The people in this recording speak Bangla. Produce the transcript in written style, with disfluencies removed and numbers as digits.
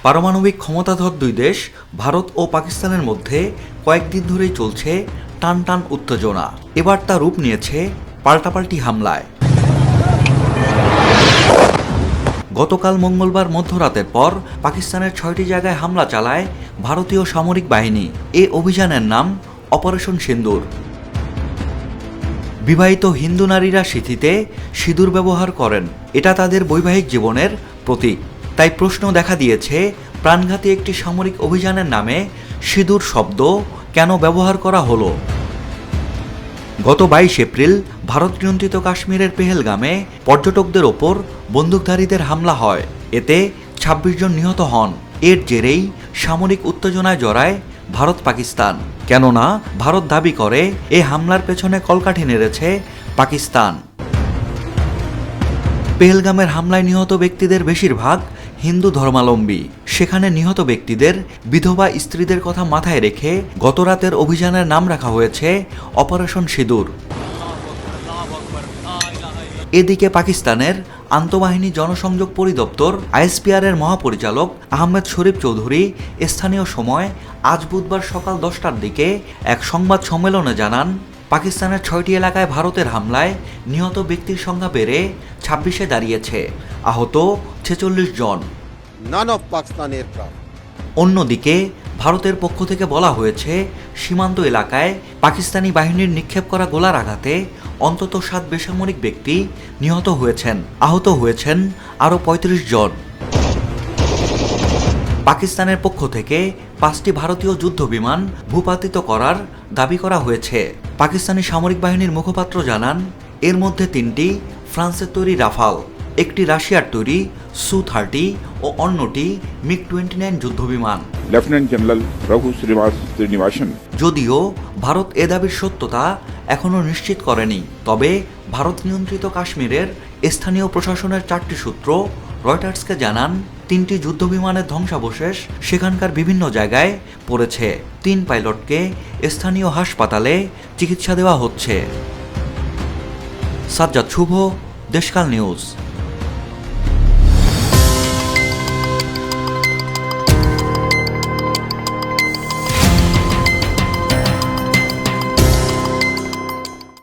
পারমাণবিক ক্ষমতাধর দুই দেশ ভারত ও পাকিস্তানের মধ্যে কয়েকদিন ধরেই চলছে টান টান উত্তেজনা। এবার তা রূপ নিয়েছে পাল্টাপাল্টি হামলায়। গতকাল মঙ্গলবার মধ্যরাতের পর পাকিস্তানের 6টি জায়গায় হামলা চালায় ভারতীয় সামরিক বাহিনী। এ অভিযানের নাম অপারেশন সিন্দুর। বিবাহিত হিন্দু নারীরা সিঁথিতে সিঁদুর ব্যবহার করেন, এটা তাদের বৈবাহিক জীবনের প্রতীক। তাই প্রশ্ন দেখা দিয়েছে, প্রাণঘাতী একটি সামরিক অভিযানের নামে সিঁদুর শব্দ কেন ব্যবহার করা হলো। গত 22 এপ্রিল ভারত নিয়ন্ত্রিত কাশ্মীরের পেহেলগামে পর্যটকদের ওপর বন্দুকধারীদের হামলা হয়। এতে 26 জন নিহত হন। এর জেরেই সামরিক উত্তেজনায় জড়ায় ভারত পাকিস্তান। কেননা ভারত দাবি করে এ হামলার পেছনে কলকাঠি নেড়েছে পাকিস্তান। পেহেলগামের হামলায় নিহত ব্যক্তিদের বেশিরভাগ হিন্দু ধর্মাবলম্বী। সেখানে নিহত ব্যক্তিদের বিধবা স্ত্রীদের কথা মাথায় রেখে গতরাতের অভিযানের নাম রাখা হয়েছে অপারেশন সিঁদুর। এদিকে পাকিস্তানের আন্তঃবাহিনী জনসংযোগ পরিদপ্তর ISPR এর মহাপরিচালক আহমেদ শরীফ চৌধুরী স্থানীয় সময় আজ বুধবার সকাল 10টার দিকে এক সংবাদ সম্মেলনে জানান, পাকিস্তানের 6টি এলাকায় ভারতের হামলায় নিহত ব্যক্তির সংখ্যা বেড়ে 26-এ দাঁড়িয়েছে, আহত 46 জন। অন্যদিকে ভারতের পক্ষ থেকে বলা হয়েছে, সীমান্ত এলাকায় পাকিস্তানি বাহিনীর নিক্ষেপ করা গোলার আঘাতে অন্তত 7 বেসামরিক ব্যক্তি নিহত হয়েছেন, আহত হয়েছেন আরও 35 জন। পাকিস্তানের পক্ষ থেকে 5টি ভারতীয় যুদ্ধ বিমান ভূপাতিত করার দাবি করা হয়েছে। পাকিস্তানি সামরিক বাহিনীর মুখপাত্র জানান, এর মধ্যে 3টি ফ্রান্সের তৈরি রাফাল, একটি রাশিয়ার তৈরি Su-30 ও অন্যটি MiG-29 যুদ্ধবিমান। Lieutenant general Raghu Srinivasan. যদিও ভারত এ দাবির সত্যতা এখনও নিশ্চিত করেনি, তবে ভারত নিয়ন্ত্রিত কাশ্মীরের স্থানীয় প্রশাসনের 4টি সূত্র রয়টার্সকে জানান, 3টি যুদ্ধবিমানের ধ্বংসাবশেষ সেখানকার বিভিন্ন জায়গায় পড়েছে। 3 পাইলটকে স্থানীয় হাসপাতালে চিকিৎসা দেওয়া হচ্ছে। সাজ্জাদ শুভ, দেশকাল নিউজ।